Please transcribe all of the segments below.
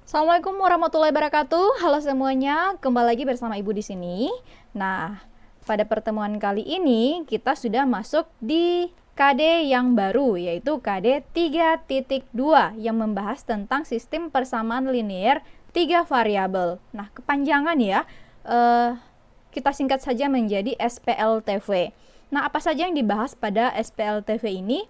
Assalamualaikum warahmatullahi wabarakatuh. Halo semuanya, kembali lagi bersama Ibu di sini. Nah, pada pertemuan kali ini kita sudah masuk di KD yang baru, yaitu KD 3.2 yang membahas tentang sistem persamaan linear 3 variabel. Nah, kepanjangan ya, kita singkat saja menjadi SPLTV. Nah, apa saja yang dibahas pada SPLTV ini?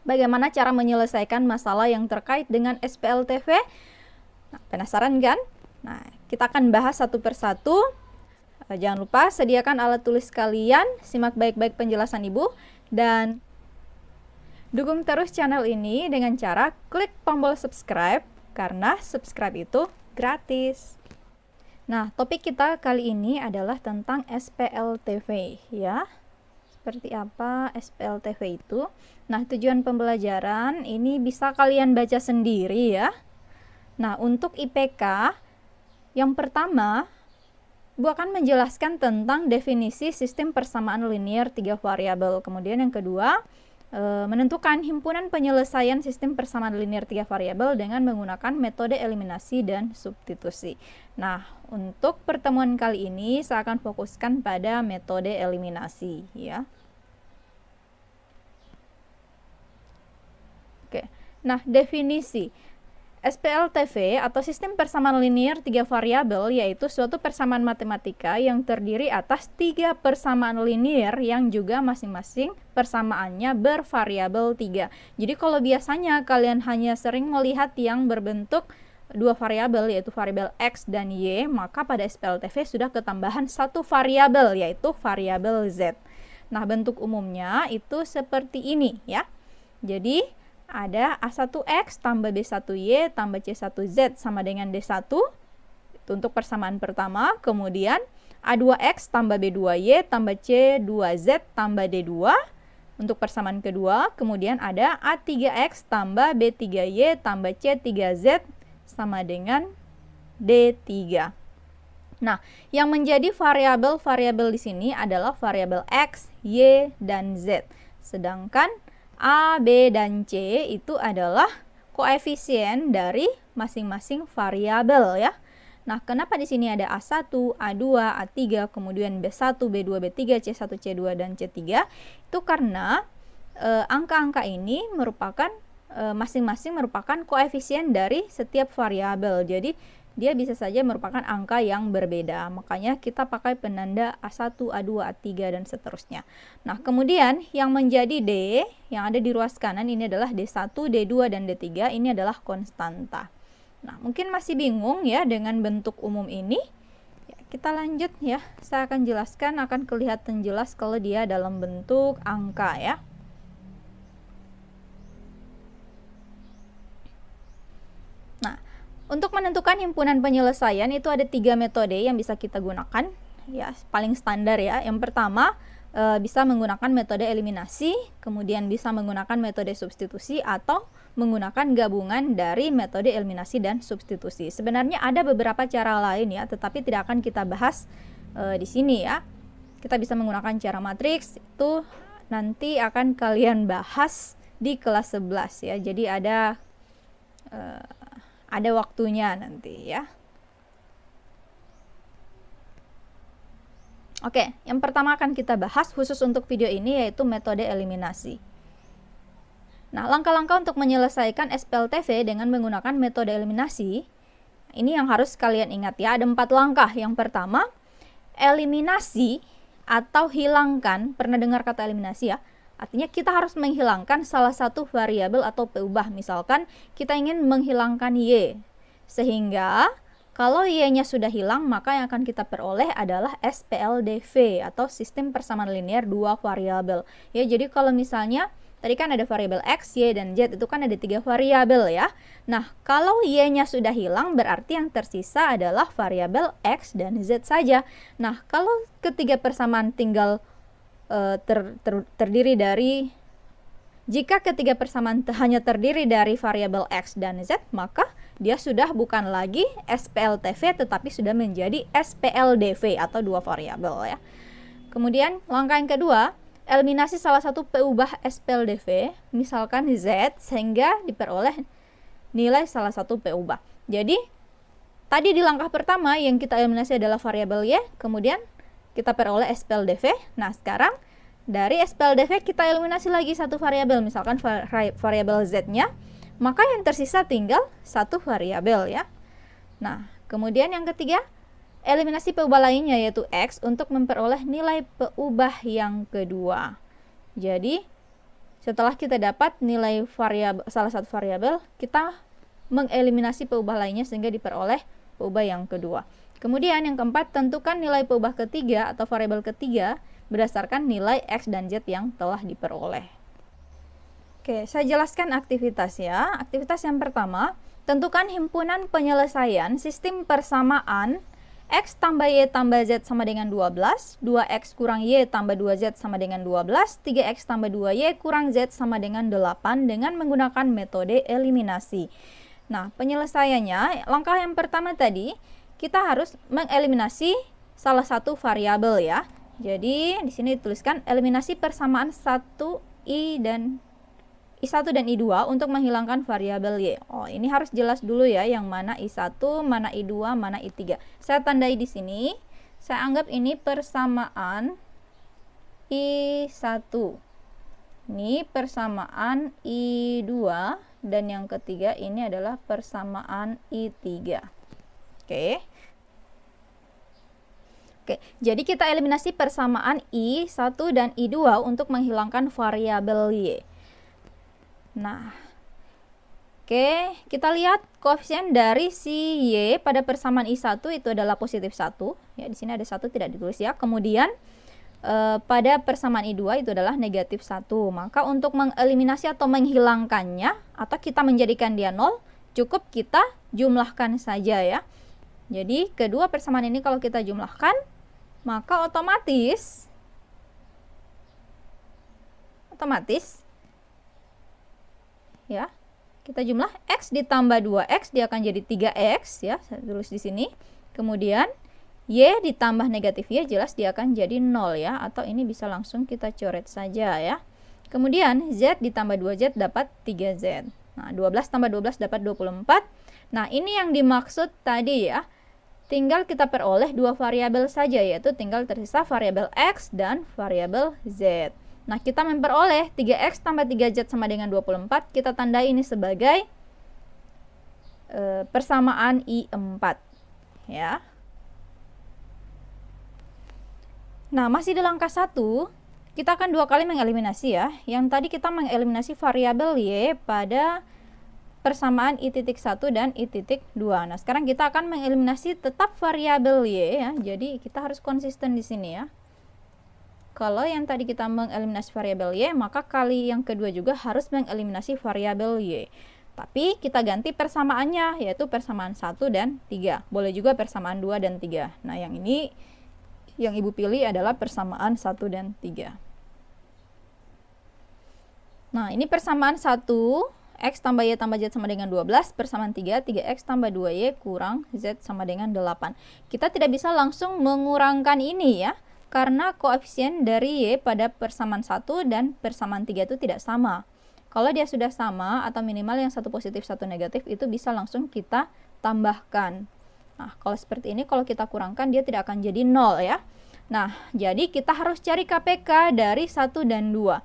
Bagaimana cara menyelesaikan masalah yang terkait dengan SPLTV? Nah, penasaran kan? Nah, kita akan bahas satu persatu. Jangan lupa sediakan alat tulis kalian, simak baik-baik penjelasan Ibu, dan dukung terus channel ini dengan cara klik tombol subscribe, karena subscribe itu gratis. Nah, topik kita kali ini adalah tentang SPLTV ya. Seperti apa SPLTV itu? Nah, tujuan pembelajaran ini bisa kalian baca sendiri ya. Nah, untuk IPK, yang pertama, Bu akan menjelaskan tentang definisi sistem persamaan linear 3 variabel. Kemudian yang kedua, menentukan himpunan penyelesaian sistem persamaan linear 3 variabel dengan menggunakan metode eliminasi dan substitusi. Nah, untuk pertemuan kali ini saya akan fokuskan pada metode eliminasi ya. Oke. Nah, definisi SPLTV atau sistem persamaan linear 3 variabel yaitu suatu persamaan matematika yang terdiri atas 3 persamaan linear yang juga masing-masing persamaannya bervariabel 3. Jadi kalau biasanya kalian hanya sering melihat yang berbentuk 2 variabel yaitu variabel X dan Y, maka pada SPLTV sudah ketambahan satu variabel yaitu variabel Z. Nah, bentuk umumnya itu seperti ini ya. Jadi ada A1X tambah B1Y tambah C1Z sama dengan D1. Itu untuk persamaan pertama. Kemudian A2X tambah B2Y tambah C2Z tambah D2. Untuk persamaan kedua. Kemudian ada A3X tambah B3Y tambah C3Z sama dengan D3. Nah, yang menjadi variabel-variabel di sini adalah variabel X, Y, dan Z. Sedangkan A, B, dan C itu adalah koefisien dari masing-masing variabel ya. Nah, kenapa di sini ada A1, A2, A3, kemudian B1, B2, B3, C1, C2, dan C3? Itu karena angka-angka ini merupakan masing-masing merupakan koefisien dari setiap variabel. Jadi dia bisa saja merupakan angka yang berbeda. Makanya kita pakai penanda A1, A2, A3, dan seterusnya. Nah, kemudian yang menjadi D, yang ada di ruas kanan ini adalah D1, D2, dan D3. Ini adalah konstanta. Nah, mungkin masih bingung ya dengan bentuk umum ini. Ya, kita lanjut ya. Saya akan jelaskan, akan kelihatan jelas kalau dia dalam bentuk angka ya. Untuk menentukan himpunan penyelesaian itu ada 3 metode yang bisa kita gunakan ya, paling standar ya. Yang pertama bisa menggunakan metode eliminasi, kemudian bisa menggunakan metode substitusi atau menggunakan gabungan dari metode eliminasi dan substitusi. Sebenarnya ada beberapa cara lain ya, tetapi tidak akan kita bahas di sini ya. Kita bisa menggunakan cara matriks, itu nanti akan kalian bahas di kelas 11 ya. Jadi ada waktunya nanti ya. Oke, yang pertama akan kita bahas khusus untuk video ini yaitu metode eliminasi. Nah, langkah-langkah untuk menyelesaikan SPLTV dengan menggunakan metode eliminasi, ini yang harus kalian ingat ya, ada 4 langkah. Yang pertama, eliminasi atau hilangkan, pernah dengar kata eliminasi ya? Artinya kita harus menghilangkan salah satu variabel atau peubah. Misalkan kita ingin menghilangkan Y. Sehingga kalau Y-nya sudah hilang, maka yang akan kita peroleh adalah SPLDV atau sistem persamaan linear 2 variabel. Ya, jadi kalau misalnya tadi kan ada variabel X, Y, dan Z, itu kan ada 3 variabel ya. Nah, kalau Y-nya sudah hilang, berarti yang tersisa adalah variabel X dan Z saja. Nah, kalau ketiga persamaan tinggal terdiri dari, jika ketiga persamaan hanya terdiri dari variabel X dan Z, maka dia sudah bukan lagi SPLTV tetapi sudah menjadi SPLDV atau 2 variabel ya. Kemudian langkah yang kedua, eliminasi salah satu peubah SPLDV, misalkan Z, sehingga diperoleh nilai salah satu peubah. Jadi tadi di langkah pertama yang kita eliminasi adalah variabel Y, kemudian kita peroleh SPLDV. Nah, sekarang dari SPLDV kita eliminasi lagi satu variabel, misalkan variabel Z-nya, maka yang tersisa tinggal satu variabel ya. Nah, kemudian yang ketiga, eliminasi peubah lainnya yaitu X untuk memperoleh nilai peubah yang kedua. Jadi, setelah kita dapat nilai variabel, salah satu variabel, kita mengeliminasi peubah lainnya sehingga diperoleh peubah yang kedua. Kemudian yang keempat, tentukan nilai peubah ketiga atau variabel ketiga berdasarkan nilai X dan Z yang telah diperoleh. Oke, saya jelaskan aktivitas ya. Aktivitas yang pertama, tentukan himpunan penyelesaian sistem persamaan X tambah Y tambah Z sama dengan 12, 2X kurang Y tambah 2Z sama dengan 12, 3X tambah 2Y kurang Z sama dengan 8 dengan menggunakan metode eliminasi. Nah, penyelesaiannya, langkah yang pertama tadi, kita harus mengeliminasi salah satu variabel ya. Jadi, di sini dituliskan eliminasi persamaan I1 dan I2 untuk menghilangkan variabel Y. Oh, ini harus jelas dulu ya, yang mana I1, mana I2, mana I3. Saya tandai di sini. Saya anggap ini persamaan I1. Ini persamaan I2 dan yang ketiga ini adalah persamaan I3. Oke. Oke, jadi kita eliminasi persamaan I1 dan I2 untuk menghilangkan variabel Y. Nah, oke, kita lihat koefisien dari si Y pada persamaan I1 itu adalah positif 1. Ya, di sini ada 1 tidak ditulis ya. Kemudian pada persamaan I2 itu adalah negatif 1. Maka untuk mengeliminasi atau menghilangkannya atau kita menjadikan dia 0, cukup kita jumlahkan saja ya. Jadi kedua persamaan ini kalau kita jumlahkan, maka otomatis ya, kita jumlah X ditambah 2X, dia akan jadi 3X ya, saya tulis di sini. Kemudian Y ditambah negatif Y, jelas dia akan jadi 0 ya, atau ini bisa langsung kita coret saja ya. Kemudian Z ditambah 2Z dapat 3Z. Nah, 12 tambah 12 dapat 24. Nah, ini yang dimaksud tadi ya. Tinggal kita peroleh dua variabel saja, yaitu tinggal tersisa variabel X dan variabel Z. Nah, kita memperoleh 3X tambah 3Z sama dengan 24. Kita tandai ini sebagai persamaan I4 ya. Nah, masih di langkah 1, kita akan dua kali mengeliminasi ya. Yang tadi kita mengeliminasi variabel Y pada persamaan I.1 dan I.2. Nah, sekarang kita akan mengeliminasi tetap variabel Y ya. Jadi kita harus konsisten di sini ya. Kalau yang tadi kita mengeliminasi variabel Y, maka kali yang kedua juga harus mengeliminasi variabel Y. Tapi kita ganti persamaannya, yaitu persamaan 1 dan 3. Boleh juga persamaan 2 dan 3. Nah, yang ini yang Ibu pilih adalah persamaan 1 dan 3. Nah, ini persamaan 1, X tambah Y tambah Z sama dengan 12, persamaan 3, 3X tambah 2Y kurang Z sama dengan 8. Kita tidak bisa langsung mengurangkan ini ya, karena koefisien dari Y pada persamaan 1 dan persamaan 3 itu tidak sama. Kalau dia sudah sama atau minimal yang satu positif, satu negatif, itu bisa langsung kita tambahkan. Nah, kalau seperti ini, kalau kita kurangkan, dia tidak akan jadi 0 ya. Nah, jadi kita harus cari KPK dari 1 dan 2.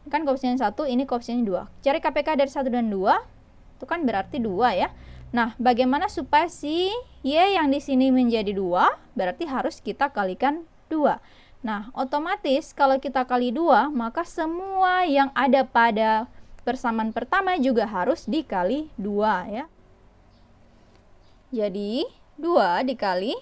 Kan koefisien 1, ini koefisien 2. Cari KPK dari 1 dan 2, itu kan berarti 2 ya. Nah, bagaimana supaya si Y yang di sini menjadi 2, berarti harus kita kalikan 2. Nah, otomatis kalau kita kali 2, maka semua yang ada pada persamaan pertama juga harus dikali 2 ya. Jadi 2 dikali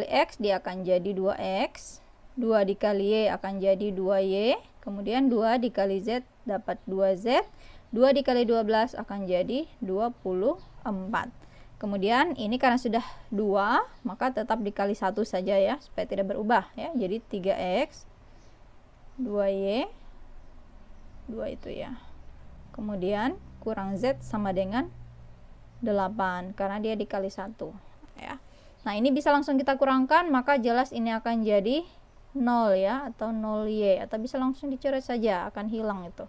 X, dia akan jadi 2X. 2 dikali Y akan jadi 2Y. Kemudian 2 dikali Z dapat 2Z. 2 dikali 12 akan jadi 24. Kemudian ini karena sudah 2, maka tetap dikali 1 saja ya, supaya tidak berubah ya. Jadi 3X, 2Y, 2 itu ya. Kemudian kurang Z sama dengan 8, karena dia dikali 1 ya. Nah, ini bisa langsung kita kurangkan, maka jelas ini akan jadi 0 ya, atau 0Y, atau bisa langsung dicoret saja, akan hilang itu.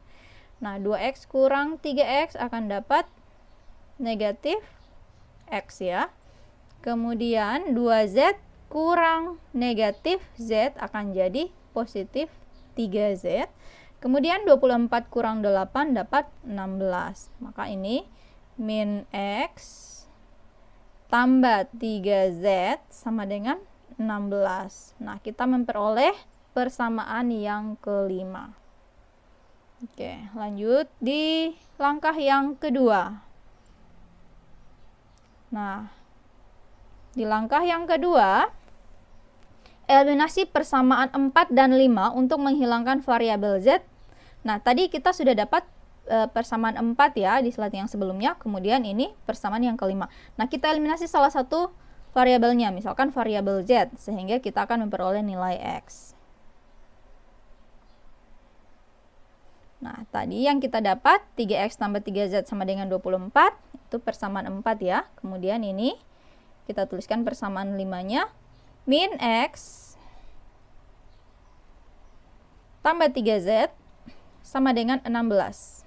Nah, 2x kurang 3x akan dapat negatif x ya. Kemudian 2z kurang negatif z akan jadi positif 3z. Kemudian 24 kurang 8 dapat 16. Maka ini min x tambah 3z sama dengan 16. Nah, kita memperoleh persamaan yang kelima. Oke, lanjut di langkah yang kedua. Nah, di langkah yang kedua, eliminasi persamaan 4 dan 5 untuk menghilangkan variabel z. Nah, tadi kita sudah dapat persamaan 4 ya di slide yang sebelumnya, kemudian ini persamaan yang kelima. Nah, kita eliminasi salah satu variabelnya, misalkan variabel z, sehingga kita akan memperoleh nilai x. Nah, tadi yang kita dapat 3x tambah 3z sama dengan 24, itu persamaan 4 ya. Kemudian ini kita tuliskan persamaan 5-nya, min x tambah 3z sama dengan 16.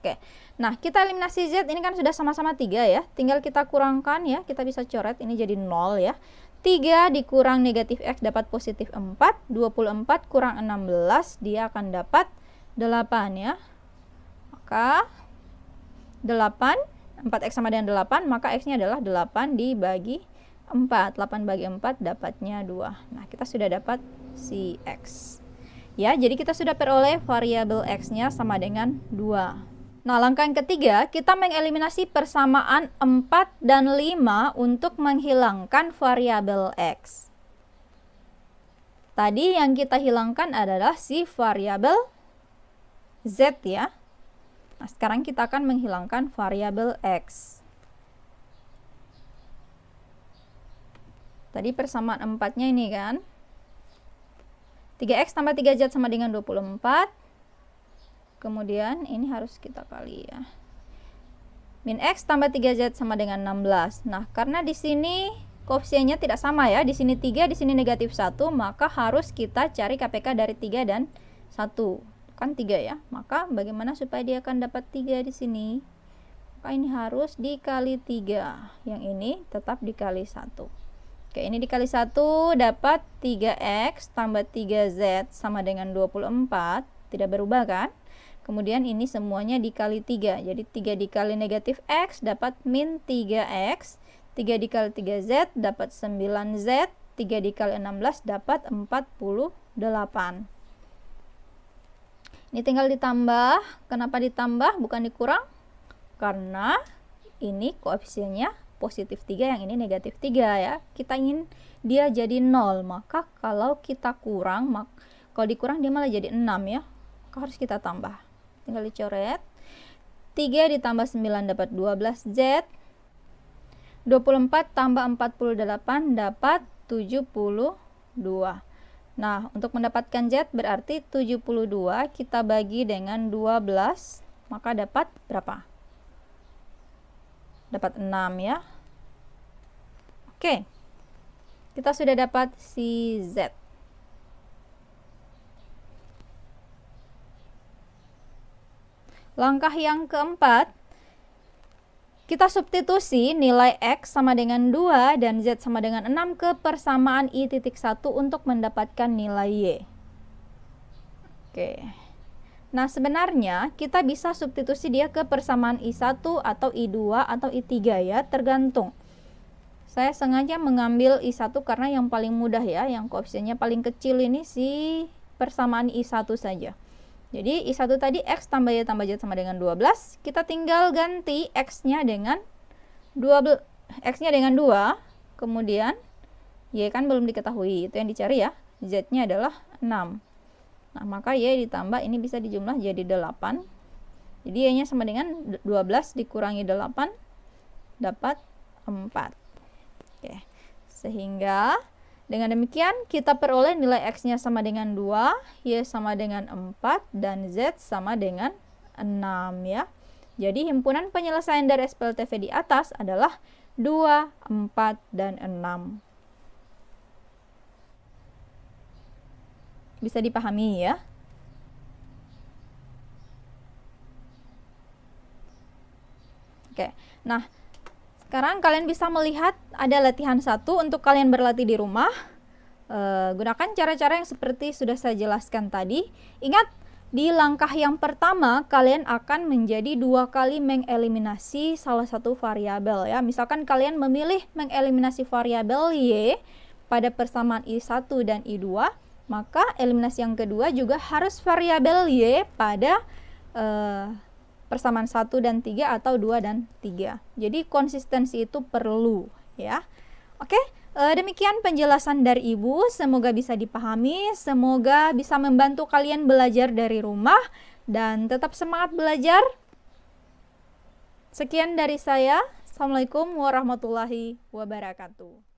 Oke, nah kita eliminasi z, ini kan sudah sama-sama 3 ya. Tinggal kita kurangkan ya, kita bisa coret, ini jadi 0 ya. 3 dikurang negatif x dapat positif 4, 24 kurang 16, dia akan dapat 8 ya. Maka 8, 4x sama dengan 8, maka x-nya adalah 8 dibagi 4. 8 bagi 4 dapatnya 2. Nah, kita sudah dapat si x. Ya, jadi kita sudah peroleh variabel x-nya sama dengan 2. Nah, langkah yang ketiga, kita mengeliminasi persamaan 4 dan 5 untuk menghilangkan variabel x. Tadi yang kita hilangkan adalah si variabel z ya. Nah, sekarang kita akan menghilangkan variabel x. Tadi persamaan 4-nya ini kan. 3x tambah 3z sama dengan 24. Kemudian ini harus kita kali ya. Min x tambah 3z sama dengan 16. Nah, karena di sini koefisiennya tidak sama ya. Di sini 3, di sini negatif 1, maka harus kita cari KPK dari 3 dan 1. Kan 3 ya. Maka bagaimana supaya dia akan dapat 3 di sini? Maka ini harus dikali 3. Yang ini tetap dikali 1. Oke, ini dikali 1 dapat 3x tambah 3z sama dengan 24. Tidak berubah kan? Kemudian ini semuanya dikali 3. Jadi 3 dikali negatif x dapat min 3x. 3 dikali 3z dapat 9z. 3 dikali 16 dapat 48. Ini tinggal ditambah. Kenapa ditambah bukan dikurang? Karena ini koefisiennya positif 3, yang ini negatif 3 ya. Kita ingin dia jadi 0. Maka kalau kita kurang, kalau dikurang dia malah jadi 6 ya. Maka harus kita tambah. Tinggal dicoret. 3 ditambah 9 dapat 12z. 24 tambah 48 dapat 72. Nah, untuk mendapatkan z berarti 72 kita bagi dengan 12, maka dapat berapa? Dapat 6 ya. Oke. Kita sudah dapat si z. Langkah yang keempat, kita substitusi nilai x sama dengan 2 dan z sama dengan 6 ke persamaan i.1 untuk mendapatkan nilai y. Oke. Nah, sebenarnya kita bisa substitusi dia ke persamaan i1 atau i2 atau i3 ya, tergantung. Saya sengaja mengambil i1 karena yang paling mudah ya, yang koefisiennya paling kecil ini si persamaan i1 saja. Jadi I1 tadi X tambah Y tambah Z sama dengan 12. Kita tinggal ganti X-nya dengan 2. Kemudian Y kan belum diketahui. Itu yang dicari ya. Z-nya adalah 6. Nah, maka Y ditambah ini bisa dijumlah jadi 8. Jadi Y-nya sama dengan 12 dikurangi 8 dapat 4. Oke. Sehingga dengan demikian kita peroleh nilai X-nya sama dengan 2, Y sama dengan 4, dan Z sama dengan 6 ya. Jadi himpunan penyelesaian dari SPLTV di atas adalah 2, 4, dan 6. Bisa dipahami ya. Nah, sekarang kalian bisa melihat ada latihan 1 untuk kalian berlatih di rumah. Gunakan cara-cara yang seperti sudah saya jelaskan tadi. Ingat, di langkah yang pertama kalian akan menjadi 2 kali mengeliminasi salah satu variabel ya. Misalkan kalian memilih mengeliminasi variabel Y pada persamaan I1 dan I2, maka eliminasi yang kedua juga harus variabel Y pada persamaan 1 dan 3 atau 2 dan 3. Jadi konsistensi itu perlu ya. Oke, demikian penjelasan dari Ibu. Semoga bisa dipahami, semoga bisa membantu kalian belajar dari rumah dan tetap semangat belajar. Sekian dari saya. Assalamualaikum warahmatullahi wabarakatuh.